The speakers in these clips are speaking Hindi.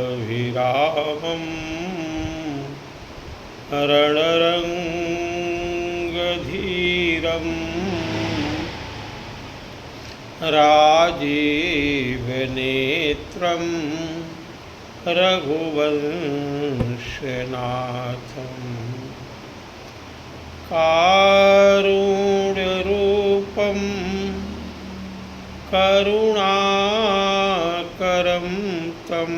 लोकाभिरामं रणरङ्गधीरं राजीवनेत्रं रघुवंशनाथं कारुण्यरूपं करुणाकरं तं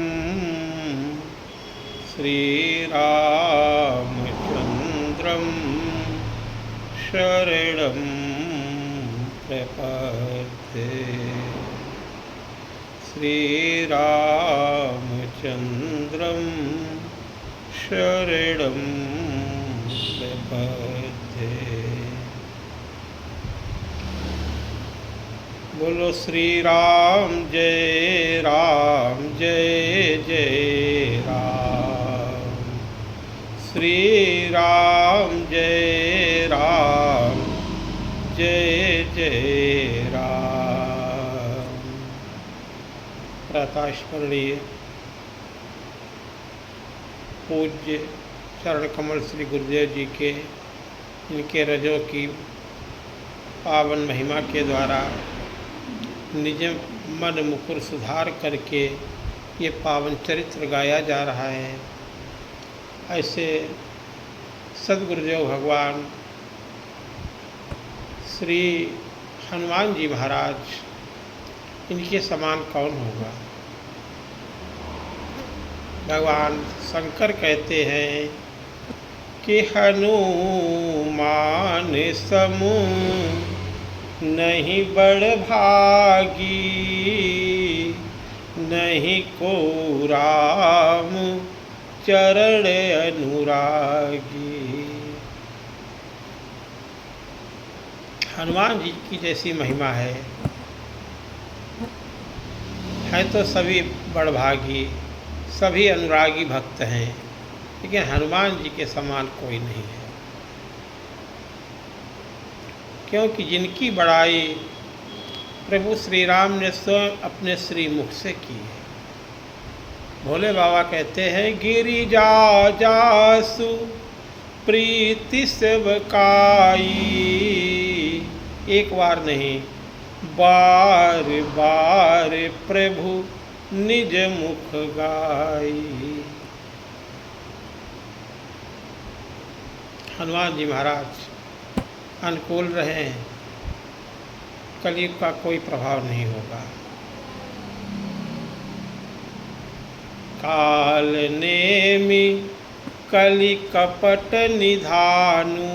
श्रीरामचन्द्रं शरणं प्रपद्ये। श्रीरामचन्द्रं शरणं प्रपद्ये। बोलो श्री राम जय जय राम। श्री राम जय जय राम। प्रातःस्मरणीय पूज्य चरण कमल श्री गुरुदेव जी के इनके रजों की पावन महिमा के द्वारा निज मन मुकुर सुधार करके ये पावन चरित्र गाया जा रहा है। ऐसे सद्गुरुदेव भगवान श्री हनुमान जी महाराज, इनके समान कौन होगा। भगवान शंकर कहते हैं कि हनुमान समु नहीं बड़ भागी, नहीं को राम चरण अनुरागी। हनुमान जी की जैसी महिमा है तो सभी बड़भागी, सभी अनुरागी भक्त हैं, लेकिन हनुमान जी के समान कोई नहीं है। क्योंकि जिनकी बड़ाई प्रभु श्री राम ने स्वयं अपने श्री मुख से की है। भोले बाबा कहते हैं गिरिजा जासु प्रीति सेवकाई, एक बार नहीं बार बार प्रभु निज मुख गाई। हनुमान जी महाराज अनुकूल रहें, कलयुग का कोई प्रभाव नहीं होगा। काल नेमि कलि कपट निधानु।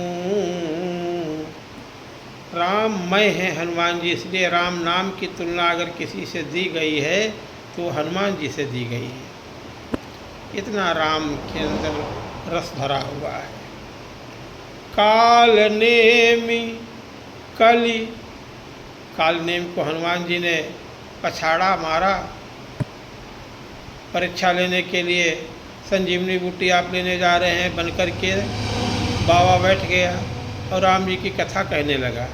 राम मैं है हनुमान जी, इसलिए राम नाम की तुलना अगर किसी से दी गई है तो हनुमान जी से दी गई है। इतना राम के अंदर रस भरा हुआ है। काल नेमि कलि, काल नेम को हनुमान जी ने पछाड़ा मारा। परीक्षा लेने के लिए संजीवनी बूटी आप लेने जा रहे हैं बन कर के, बाबा बैठ गया और राम जी की कथा कहने लगा।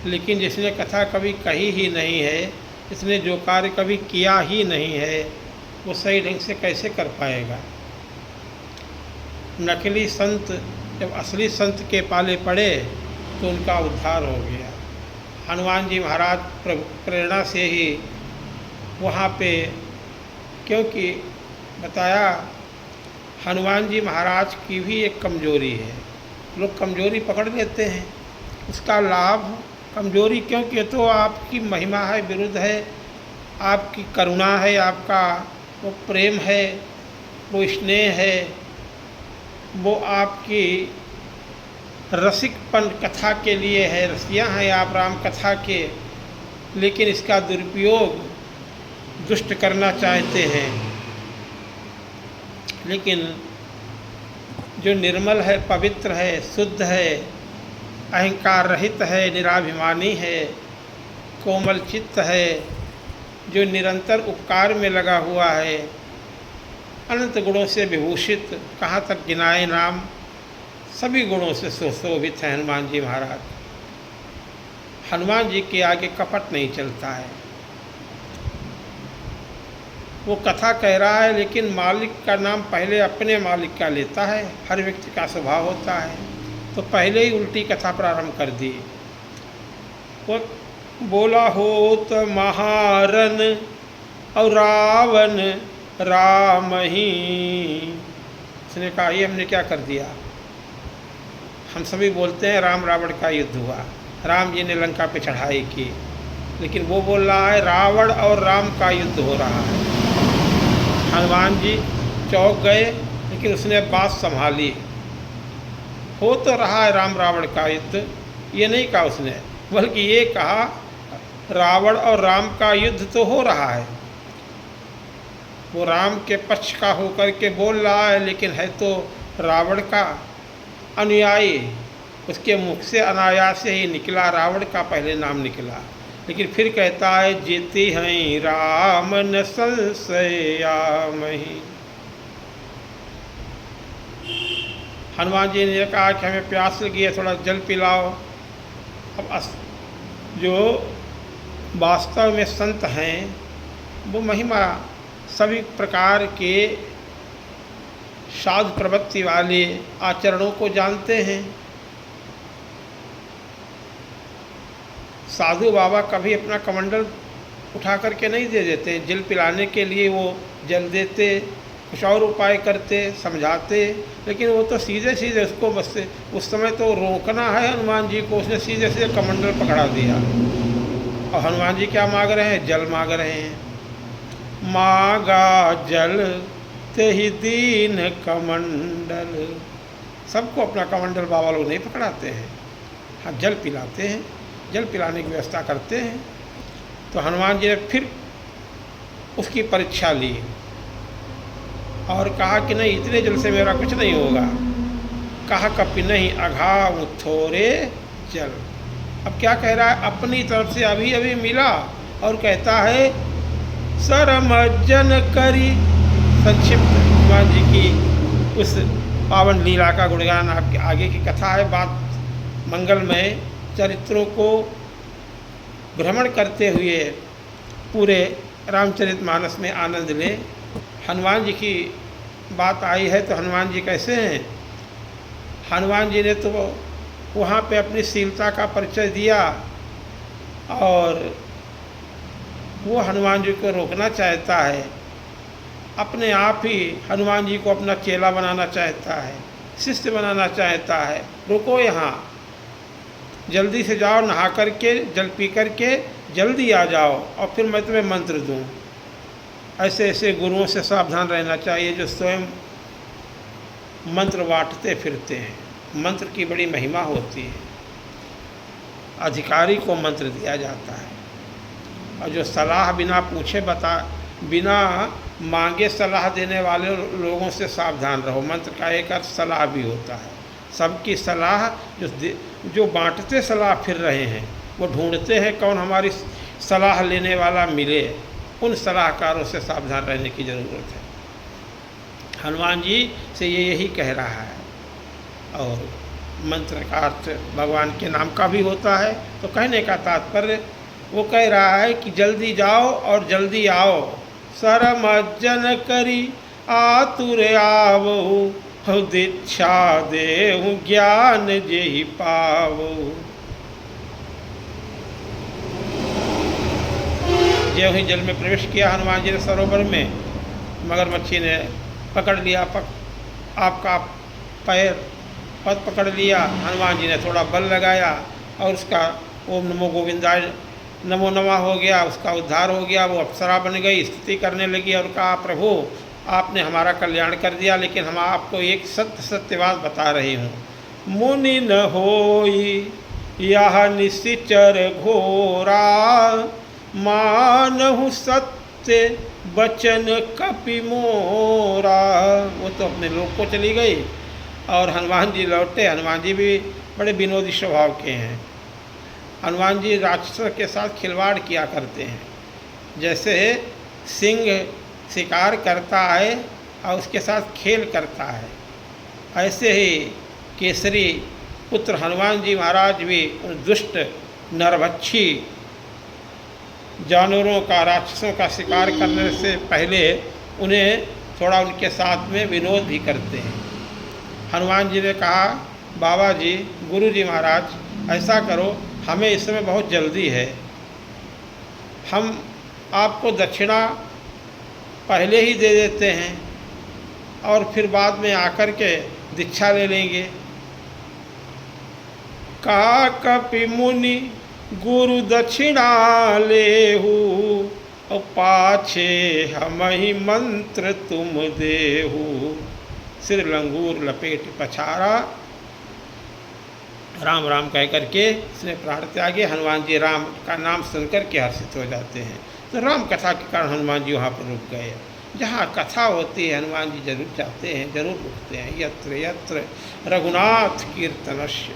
लेकिन जिसने कथा कभी कही ही नहीं है, इसने जो कार्य कभी किया ही नहीं है, वो सही ढंग से कैसे कर पाएगा। नकली संत जब असली संत के पाले पड़े तो उनका उद्धार हो गया। हनुमान जी महाराज प्रेरणा से ही वहाँ पे, क्योंकि बताया हनुमान जी महाराज की भी एक कमजोरी है। लोग कमजोरी पकड़ लेते हैं, उसका लाभ कमजोरी, क्योंकि तो आपकी महिमा है, विरुद्ध है, आपकी करुणा है, आपका वो प्रेम है, वो स्नेह है, वो आपकी रसिकपन कथा के लिए है, रसिया हैं आप राम कथा के, लेकिन इसका दुरुपयोग दुष्ट करना चाहते हैं। लेकिन जो निर्मल है, पवित्र है, शुद्ध है, अहंकार रहित है, निराभिमानी है, कोमल चित्त है, जो निरंतर उपकार में लगा हुआ है, अनंत गुणों से विभूषित, कहाँ तक गिनाए नाम, सभी गुणों से सुशोभित हैं हनुमान जी महाराज। हनुमान जी के आगे कपट नहीं चलता है। वो कथा कह रहा है लेकिन मालिक का नाम पहले अपने मालिक का लेता है, हर व्यक्ति का स्वभाव होता है। तो पहले ही उल्टी कथा प्रारंभ कर दी। वो बोला होत महारन और रावण राम ही। उसने कहा ये हमने क्या कर दिया। हम सभी बोलते हैं राम रावण का युद्ध हुआ, राम जी ने लंका पे चढ़ाई की, लेकिन वो बोल रहा है रावण और राम का युद्ध हो रहा है। हनुमान जी चौंक गए, लेकिन उसने बात संभाली। हो तो रहा है राम रावण का युद्ध, ये नहीं कहा उसने, बल्कि ये कहा रावण और राम का युद्ध तो हो रहा है। वो राम के पक्ष का होकर के बोल रहा है, लेकिन है तो रावण का अनुयायी। उसके मुख से अनायास से ही निकला, रावण का पहले नाम निकला। लेकिन फिर कहता है जीती हैं राम न संशयामहि। हनुमान जी ने कहा कि हमें प्यास लगी है, थोड़ा जल पिलाओ। अब जो वास्तव में संत हैं वो महिमा सभी प्रकार के साधु प्रवृत्ति वाले आचरणों को जानते हैं। साधु बाबा कभी अपना कमंडल उठा करके नहीं दे देते, जल पिलाने के लिए वो जल देते, कुछ और उपाय करते, समझाते, लेकिन वो तो सीधे सीधे उसको बस उस समय तो रोकना है हनुमान जी को, उसने सीधे सीधे कमंडल पकड़ा दिया। और हनुमान जी क्या मांग रहे हैं, जल मांग रहे हैं। मांगा जल तेहि दीन कमंडल। सबको अपना कमंडल बाबा लोग नहीं पकड़ाते हैं, हाँ जल पिलाते हैं, जल पिलाने की व्यवस्था करते हैं। तो हनुमान जी ने फिर उसकी परीक्षा ली और कहा कि नहीं इतने जल से मेरा कुछ नहीं होगा। कहा कपि नहीं अघाव थोड़े जल। अब क्या कह रहा है, अपनी तरफ से अभी अभी मिला और कहता है सरमज्जन करी। संक्षिप्त हनुमान जी की उस पावन लीला का गुणगान आपके आगे की कथा है। बात मंगलमय चरित्रों को भ्रमण करते हुए पूरे रामचरितमानस में आनंद ले। हनुमान जी की बात आई है तो हनुमान जी कैसे हैं। हनुमान जी ने तो वहाँ पे अपनी शीलता का परिचय दिया और वो हनुमान जी को रोकना चाहता है, अपने आप ही हनुमान जी को अपना चेला बनाना चाहता है, शिष्य बनाना चाहता है। रुको यहाँ, जल्दी से जाओ, नहा करके जल पी करके जल्दी आ जाओ और फिर मैं तुम्हें मंत्र दूँ। ऐसे ऐसे गुरुओं से सावधान रहना चाहिए जो स्वयं मंत्र बांटते फिरते हैं। मंत्र की बड़ी महिमा होती है, अधिकारी को मंत्र दिया जाता है। और जो सलाह बिना पूछे बिना मांगे सलाह देने वाले लोगों से सावधान रहो। मंत्र का एक अर्थ सलाह भी होता है। सबकी सलाह जो बांटते सलाह फिर रहे हैं वो ढूंढते हैं कौन हमारी सलाह लेने वाला मिले। उन सलाहकारों से सावधान रहने की ज़रूरत है। हनुमान जी से ये यही कह रहा है। और मंत्र का अर्थ भगवान के नाम का भी होता है। तो कहने का तात्पर्य वो कह रहा है कि जल्दी जाओ और जल्दी आओ। सरमज्जन करी आतुर आवो, दीक्षा देहु ज्ञान जेहि पावो। ज्यों ही जल में प्रवेश किया हनुमान जी ने सरोवर में, मगरमच्छी ने पकड़ लिया आपका पैर पद पकड़ लिया। हनुमान जी ने थोड़ा बल लगाया और उसका ओम नमो गोविंदाय नमो नमः हो गया, उसका उद्धार हो गया। वो अप्सरा बन गई, स्तुति करने लगी और कहा प्रभु आपने हमारा कल्याण कर दिया, लेकिन हम आपको एक सत्य बात बता रही हूँ। मुनि न होई यह निशिचर घोरा, मानहु सत्य बचन कपि मोरा। वो तो अपने लोक को चली गई और हनुमान जी लौटे। हनुमान जी भी बड़े विनोदी स्वभाव के हैं। हनुमान जी राक्षसों के साथ खिलवाड़ किया करते हैं। जैसे सिंह शिकार करता है और उसके साथ खेल करता है, ऐसे ही केसरी पुत्र हनुमान जी महाराज भी उन दुष्ट नरभक्षी जानवरों का, राक्षसों का शिकार करने से पहले उन्हें थोड़ा उनके साथ में विनोद भी करते हैं। हनुमान जी ने कहा, बाबा जी, गुरु जी महाराज, ऐसा करो, हमें इस समय बहुत जल्दी है, हम आपको दक्षिणा पहले ही दे देते हैं और फिर बाद में आकर के दीक्षा ले लेंगे। कहा, कपि मुनि गुरु दक्षिणा लेहु, और पाछे हमहि मंत्र तुम देहु। सिर लंगूर लपेट पछाड़ा, राम राम कह करके इसने प्राण त्यागे। हनुमान जी राम का नाम सुनकर के हर्षित हो जाते हैं। तो राम कथा के कारण हनुमान जी वहाँ पर रुक गए। जहाँ कथा होती है हनुमान जी जरूर जाते हैं, जरूर रुकते हैं। यत्र यत्र रघुनाथ कीर्तनस्य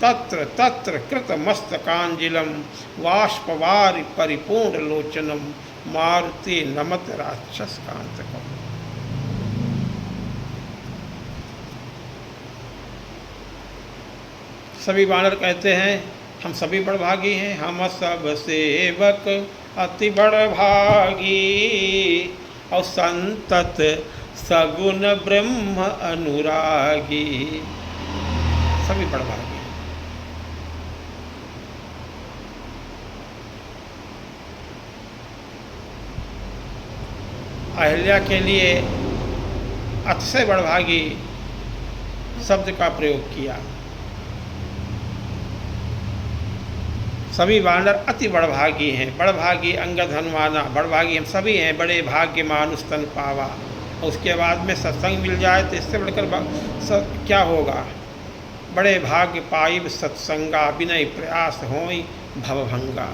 तत्र तत्र कृतमस्तकांजलिं बाष्पवारि परिपूर्ण लोचनम मारुति नमत राक्षस कांतकम्। सभी वानर कहते हैं, हम सभी बड़भागी हैं, हम सब सेवक अति बड़भागी, और संतत सगुण ब्रह्म अनुरागी। सभी बड़भागी। अहिल्या के लिए अतिशय बड़भागी शब्द का प्रयोग किया। सभी वानर अति बड़भागी हैं। बड़भागी अंगद हनुमाना, बड़भागी हम सभी हैं। बड़े भाग्य मानुष तन पावा। उसके बाद में सत्संग मिल जाए तो इससे बढ़कर क्या होगा। बड़े भाग्य पाइब सत्संगा, विनय प्रयास होई भवभंगा।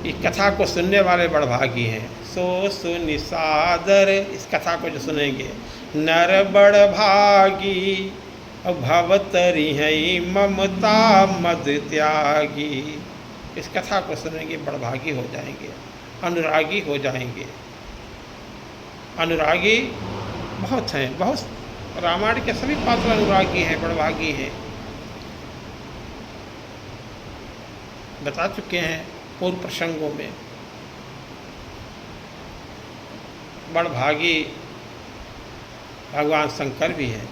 इस कथा को सुनने वाले बड़भागी हैं। सो सुनि सादर, इस कथा को जो सुनेंगे, नर बड़भागी भवतरि है ममता मद त्यागी। इस कथा को सुनेंगे बड़भागी हो जाएंगे, अनुरागी हो जाएंगे। अनुरागी बहुत हैं, बहुत। रामायण के सभी पात्र अनुरागी हैं, बड़भागी हैं। बता चुके हैं पूर्व प्रसंगों में। बड़भागी भगवान शंकर भी हैं।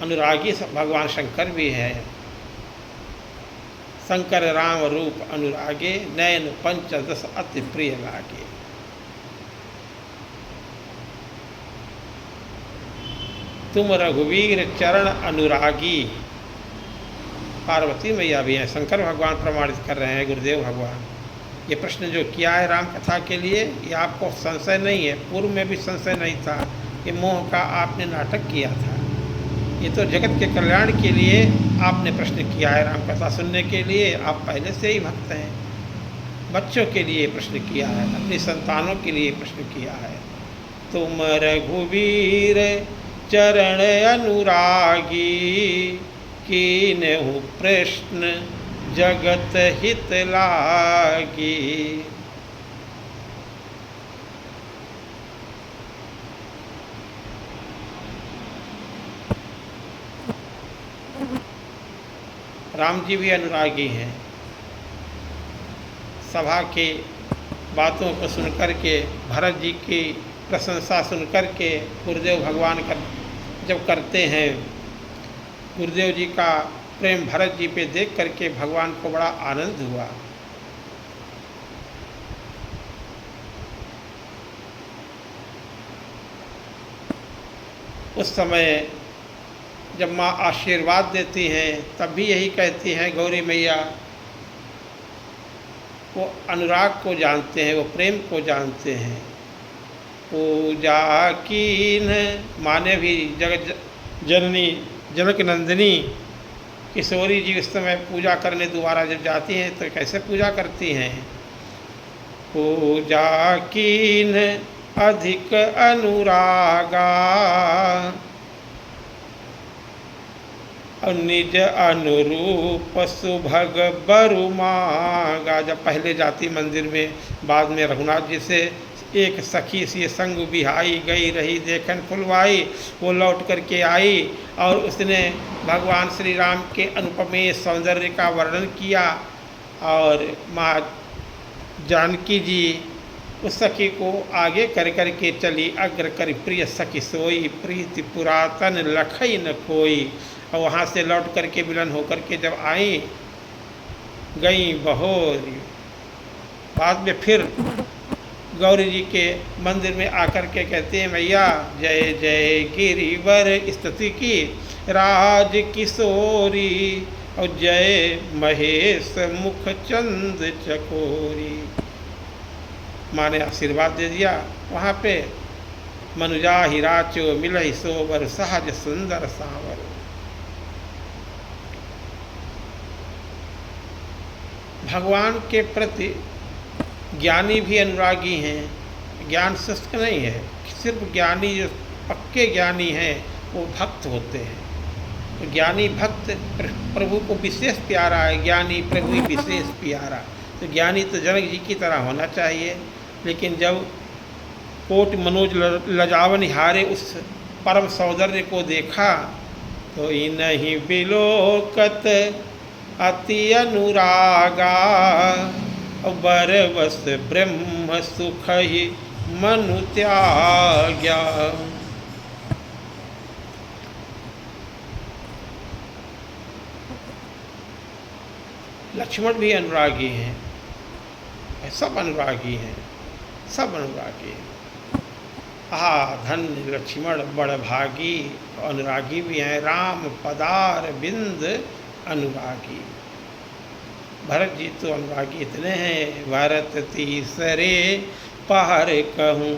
अनुरागी भगवान शंकर भी है। शंकर राम रूप अनुरागे, नयन पंचदश अति प्रिय लागे। तुम रघुवीर चरण अनुरागी। पार्वती मैया भी हैं। शंकर भगवान प्रमाणित कर रहे हैं, गुरुदेव भगवान। ये प्रश्न जो किया है राम कथा के लिए, ये आपको संशय नहीं है। पूर्व में भी संशय नहीं था। ये मोह का आपने नाटक किया था। ये तो जगत के कल्याण के लिए आपने प्रश्न किया है। राम कथा सुनने के लिए आप पहले से ही भक्त हैं। बच्चों के लिए प्रश्न किया है, अपनी संतानों के लिए प्रश्न किया है। तुम रघुवीर चरण अनुरागी, कीन्हु प्रश्न जगत हित लागी। राम जी भी अनुरागी हैं। सभा की बातों को सुनकर के, भरत जी की प्रशंसा सुनकर के गुरुदेव भगवान जब करते हैं, गुरुदेव जी का प्रेम भरत जी पे देख करके भगवान को बड़ा आनंद हुआ। उस समय जब माँ आशीर्वाद देती हैं तब भी यही कहती हैं, गौरी मैया वो अनुराग को जानते हैं, वो प्रेम को जानते हैं। पूजा कीन, माने भी जगत जननी जनक नंदिनी किशोरी जी उस समय पूजा करने दोबारा जब जाती हैं तो कैसे पूजा करती हैं। पूजा कीन अधिक अनुरागा, और निज अनुरूप सुभग बरु मांगा। जब पहले जाती मंदिर में, बाद में रघुनाथ जी से एक सखी सी संग बिहाई, गई रही देखन फुलवाई। वो लौट करके आई और उसने भगवान श्री राम के अनुपमेय सौंदर्य का वर्णन किया। और माँ जानकी जी उस सखी को आगे कर कर के चली। अग्र कर प्रिय सखी सोई, प्रीति पुरातन लखई न कोई। और वहाँ से लौट करके मिलन होकर के जब आई, गई बहोर। बाद में फिर गौरी जी के मंदिर में आकर के कहते हैं, मैया जय जय गिरिवर स्तुति की राज किशोरी, और जय महेश मुख चंद चकोरी। माँ ने आशीर्वाद दे दिया। वहाँ पे मनुजा हिराचो मिलहि सोबर, सहज सुंदर सांवर। भगवान के प्रति ज्ञानी भी अनुरागी हैं। ज्ञान शुष्क नहीं है, सिर्फ ज्ञानी जो पक्के ज्ञानी हैं वो भक्त होते हैं। तो ज्ञानी भक्त प्रभु को विशेष प्यारा है, ज्ञानी प्रभु ही विशेष प्यारा। तो ज्ञानी तो जनक जी की तरह होना चाहिए। लेकिन जब कोट मनोज लजावन हारे उस परम सौंदर्य को देखा तो इन्हीं बिलोकत अति अनुरागा, बरवस ब्रह्म सुख ही मनु त्याग्या। लक्ष्मण भी अनुरागी हैं, सब अनुरागी हैं, सब अनुरागी हैं। धन्य लक्ष्मण बड़ भागी, अनुरागी भी हैं। राम पदार बिंद अनुरागी। भरत जी तो अनुरागी इतने हैं, भरत तीसरे पहर कहूँ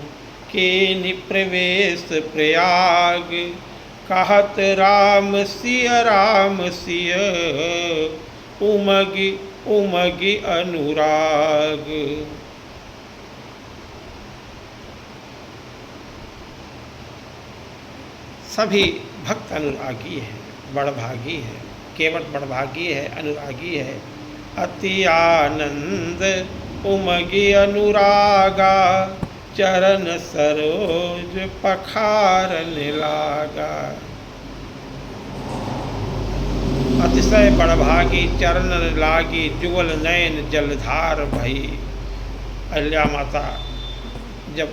के निप्रवेश प्रयाग, कहत राम सिय उमगी उमगी अनुराग। सभी भक्त अनुरागी हैं, बड़भागी हैं। केवट बड़भागी है, अनुरागी है। अति आनंद उमगी अनुरागा, चरण सरोज पखारन लागा। अतिशय बड़भागी चरण लागी, जुगल नयन जलधार भई। अहिल्या माता जब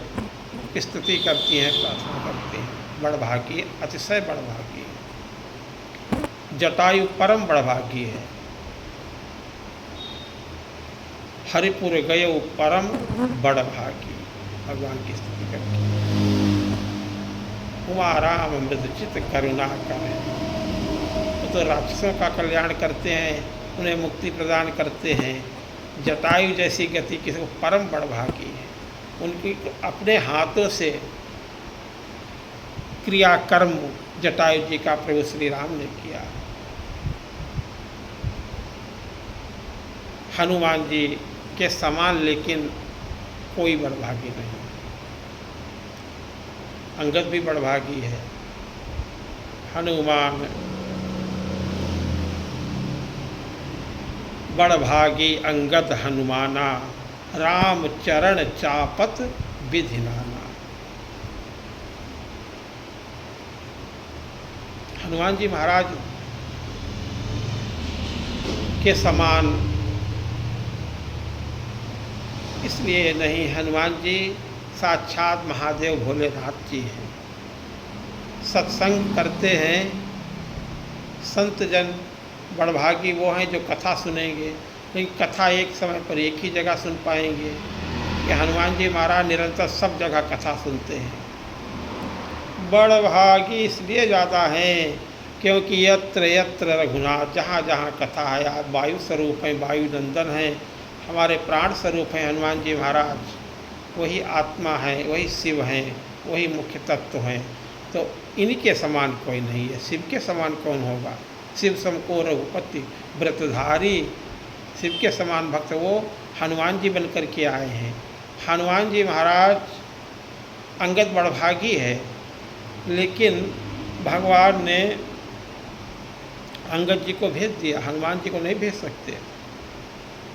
स्तुति करती हैं, प्रार्थना करती हैं, बड़भागी, अतिशय बड़भागी। जटायु परम बड़भागी है। हरिपुर गयो परम बड़भागी, भगवान की स्तुति करके। उमा राम मृदचित करुणा करें। तो राक्षसों का कल्याण करते हैं, उन्हें मुक्ति प्रदान करते हैं। जटायु जैसी गति किसी को परम बड़भागी है। उनकी अपने हाथों से क्रियाकर्म जटायु जी का प्रभु श्री राम ने किया। हनुमान जी के समान लेकिन कोई बड़भागी नहीं। अंगद भी बड़भागी है। हनुमान बड़भागी अंगद हनुमाना, राम चरण चापत विधि नाना। हनुमान जी महाराज के समान इसलिए नहीं, हनुमान जी साक्षात महादेव भोलेनाथ जी हैं। सत्संग करते हैं संत जन, बड़भागी वो हैं जो कथा सुनेंगे। लेकिन कथा एक समय पर एक ही जगह सुन पाएंगे कि हनुमान जी महाराज निरंतर सब जगह कथा सुनते हैं। बड़भागी इसलिए ज़्यादा हैं क्योंकि यत्र यत्र रघुनाथ, जहाँ जहाँ कथा है। आप वायु स्वरूप हैं, वायु नंदन हैं, हमारे प्राण स्वरूप हैं हनुमान जी महाराज। वही आत्मा है, वही शिव हैं, वही मुख्य तत्व हैं। तो इनके समान कोई नहीं है। शिव के समान कौन होगा? शिव समको रघुपति व्रतधारी, शिव के समान भक्त वो हनुमान जी बन कर के आए हैं। हनुमान जी महाराज अंगद बड़भागी है, लेकिन भगवान ने अंगद जी को भेज दिया, हनुमान जी को नहीं भेज सकते।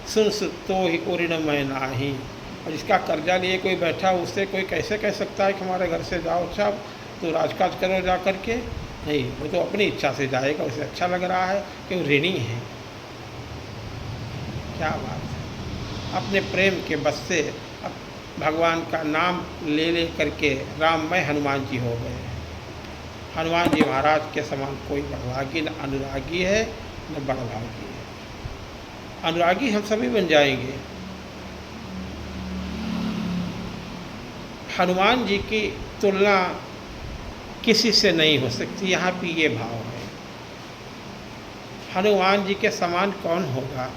सुन सुतो ही उर्ण मैं नाही, और जिसका कर्जा लिए कोई बैठा उससे कोई कैसे कह सकता है कि हमारे घर से जाओ, अच्छा तो राजकाज करो जा करके? नहीं, वो तो अपनी इच्छा से जाएगा, उसे अच्छा लग रहा है कि वो ऋणी है। क्या बात है, अपने प्रेम के बस से अब भगवान का नाम ले ले करके राममय हनुमान जी हो गए। हनुमान जी महाराज के समान कोई बड़भागी न अनुरागी है न बड़भागी है। अनुरागी हम सभी बन जाएंगे। हनुमान जी की तुलना किसी से नहीं हो सकती, यहाँ भी ये भाव है। हनुमान जी के समान कौन होगा,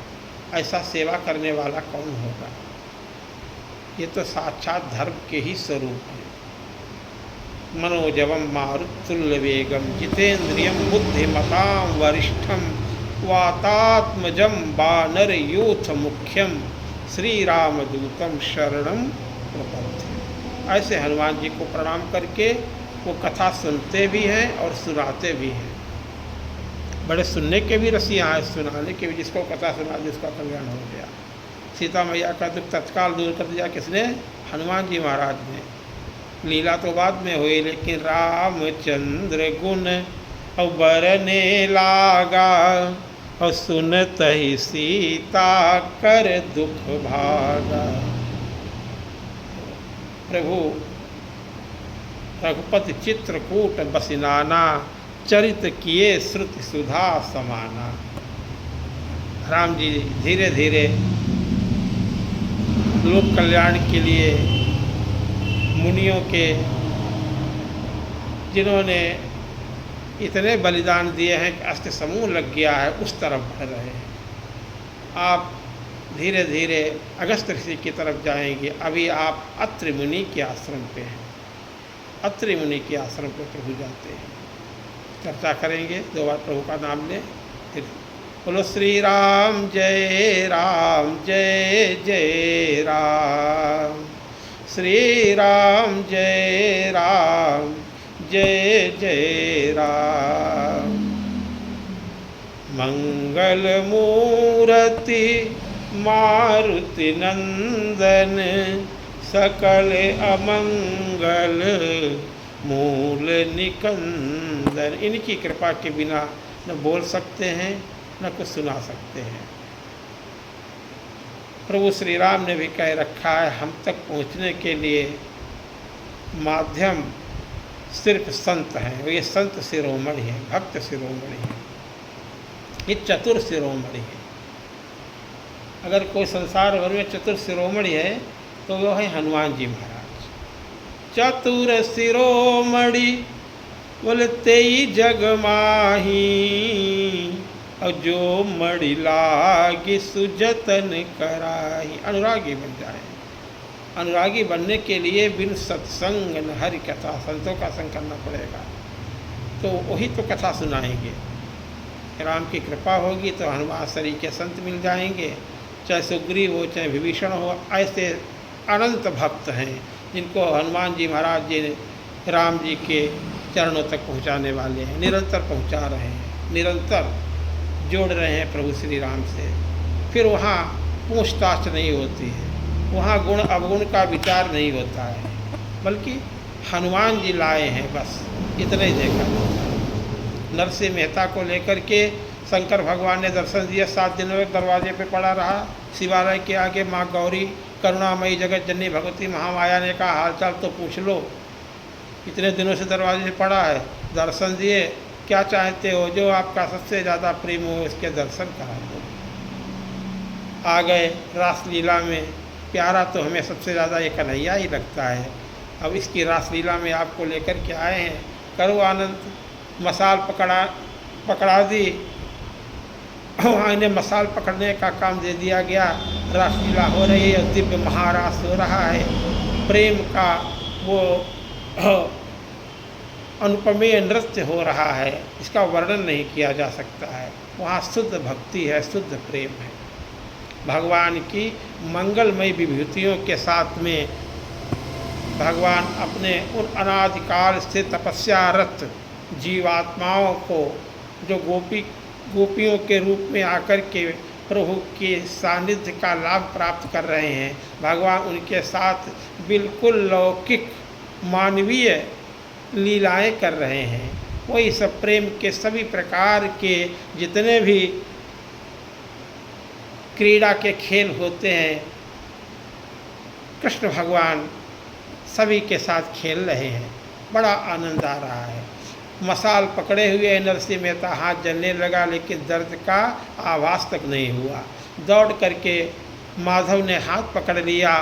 ऐसा सेवा करने वाला कौन होगा? ये तो साक्षात धर्म के ही स्वरूप है। मनोजवम मारुतुल्य वेगम जितेन्द्रियम बुद्धिमतां वरिष्ठम वातात्मजम वानर यूथ मुख्यम श्री रामदूतम शरणम प्रपद्ये। ऐसे हनुमान जी को प्रणाम करके वो कथा सुनते भी हैं और सुनाते भी हैं। बड़े सुनने के भी रसिया हैं, सुनाने के भी। जिसको कथा सुना दी उसका कल्याण हो गया। सीता मैया का दुख तत्काल दूर कर दिया किसने? हनुमान जी महाराज ने। लीला तो बाद में हुई, लेकिन रामचंद्र गुण और बरने लागा और सुनत ही सीता कर दुख भागा। प्रभु रघुपति चित्रकूट बसिनाना चरित किए श्रुति सुधा समाना। राम जी धीरे धीरे लोक कल्याण के लिए मुनियों के, जिन्होंने इतने बलिदान दिए हैं कि अष्ट समूह लग गया है, उस तरफ बढ़ रहे हैं। आप धीरे धीरे अगस्त ऋषि की तरफ जाएंगे। अभी आप अत्रि मुनि के आश्रम पे हैं। अत्रि मुनि के आश्रम पे प्रभु जाते हैं। चर्चा करेंगे, 2 बार प्रभु का नाम लें। फिर बोलो श्री राम जय जय राम, श्री राम जय जय राम। मंगल मूर्ति मारुति नंदन सकल अमंगल मूल निकंदन। इनकी कृपा के बिना न बोल सकते हैं न कुछ सुना सकते हैं। प्रभु श्री राम ने भी कह रखा है, हम तक पहुँचने के लिए माध्यम सिर्फ संत हैं। ये संत शिरोमणि है, भक्त शिरोमणि है, ये चतुर शिरोमणि है। अगर कोई संसार भर में चतुर शिरोमणि है तो वो है हनुमान जी महाराज। चतुर शिरोमणि बोले तेई जग माही, और जो मणि लागी सुजतन कराही। अनुरागी बन जाए। अनुरागी बनने के लिए बिन सत्संग न हरि कथा, संतों का संग करना पड़ेगा। तो वही तो कथा सुनाएंगे। राम की कृपा होगी तो हनुमान सरी के संत मिल जाएंगे, चाहे सुग्रीव हो चाहे विभीषण हो। ऐसे अनंत भक्त हैं जिनको हनुमान जी महाराज जी राम जी के चरणों तक पहुंचाने वाले हैं। निरंतर पहुंचा रहे हैं, निरंतर जोड़ रहे हैं प्रभु श्री राम से। फिर वहाँ पूछताछ नहीं होती है, वहाँ गुण अवगुण का विचार नहीं होता है, बल्कि हनुमान जी लाए हैं, बस इतना ही देखा जाता है। नरसिंह मेहता को लेकर के शंकर भगवान ने दर्शन दिया। 7 दिनों में दरवाजे पे पड़ा रहा। शिवालय के आगे माँ गौरी करुणामयी जगत जननी भगवती महामाया ने कहा हालचाल तो पूछ लो। इतने दिनों से दरवाजे पड़ा है, दर्शन दिए, क्या चाहते हो? जो आपका सबसे ज़्यादा प्रेम हो इसके दर्शन करा दो। आ गए रासलीला में। प्यारा तो हमें सबसे ज़्यादा ये कन्हैया ही लगता है। अब इसकी रासलीला में आपको लेकर के आए हैं, करो आनंद। मसाल पकड़ा दी, वहाँ इन्हें मसाल पकड़ने का काम दे दिया गया। रासलीला हो रही है, दिव्य महारास हो रहा है। प्रेम का वो अनुपमेय नृत्य हो रहा है, इसका वर्णन नहीं किया जा सकता है। वहाँ शुद्ध भक्ति है, शुद्ध प्रेम है। भगवान की मंगलमय विभूतियों के साथ में भगवान अपने उन अनादिकाल से तपस्यारत जीवात्माओं को, जो गोपियों के रूप में आकर के प्रभु के सानिध्य का लाभ प्राप्त कर रहे हैं। भगवान उनके साथ बिल्कुल लौकिक मानवीय लीलाएं कर रहे हैं। वही सब प्रेम के सभी प्रकार के जितने भी क्रीड़ा के खेल होते हैं, कृष्ण भगवान सभी के साथ खेल रहे हैं। बड़ा आनंद आ रहा है। मसाल पकड़े हुए नरसिंह मेहता हाथ जलने लगा, लेकिन दर्द का आवाज़ तक नहीं हुआ। दौड़ करके माधव ने हाथ पकड़ लिया।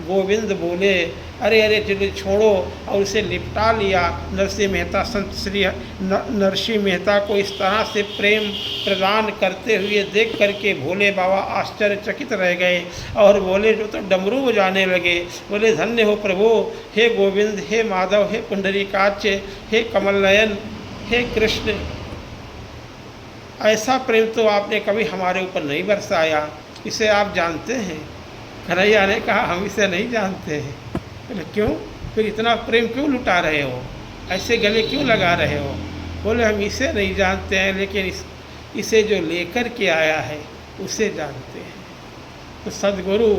गोविंद बोले, अरे अरे चलो छोड़ो, और उसे लिपटा लिया। नरसिंह मेहता संत श्री नरसिंह मेहता को इस तरह से प्रेम प्रदान करते हुए देख करके भोले बाबा आश्चर्यचकित रह गए और बोले, जो तो डमरू बजाने लगे। बोले, धन्य हो प्रभु, हे गोविंद, हे माधव, हे पुंडरीकाक्ष, हे कमल नयन, हे कृष्ण, ऐसा प्रेम तो आपने कभी हमारे ऊपर नहीं बरसाया, इसे आप जानते हैं? कन्हैया ने कहा, हम इसे नहीं जानते हैं। बोले, क्यों? फिर इतना प्रेम क्यों लुटा रहे हो, ऐसे गले क्यों लगा रहे हो? बोले, हम इसे नहीं जानते हैं, लेकिन इसे जो लेकर के आया है उसे जानते हैं। तो सद्गुरु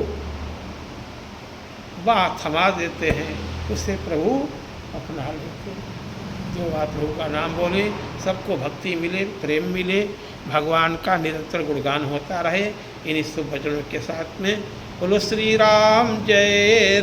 बात थमा देते हैं, उसे प्रभु अपना लेते हैं। जो आप प्रभु का नाम बोले, सबको भक्ति मिले, प्रेम मिले, भगवान का निरंतर गुणगान होता रहे। इन शुभ वचनों के साथ में बोलो श्री राम जय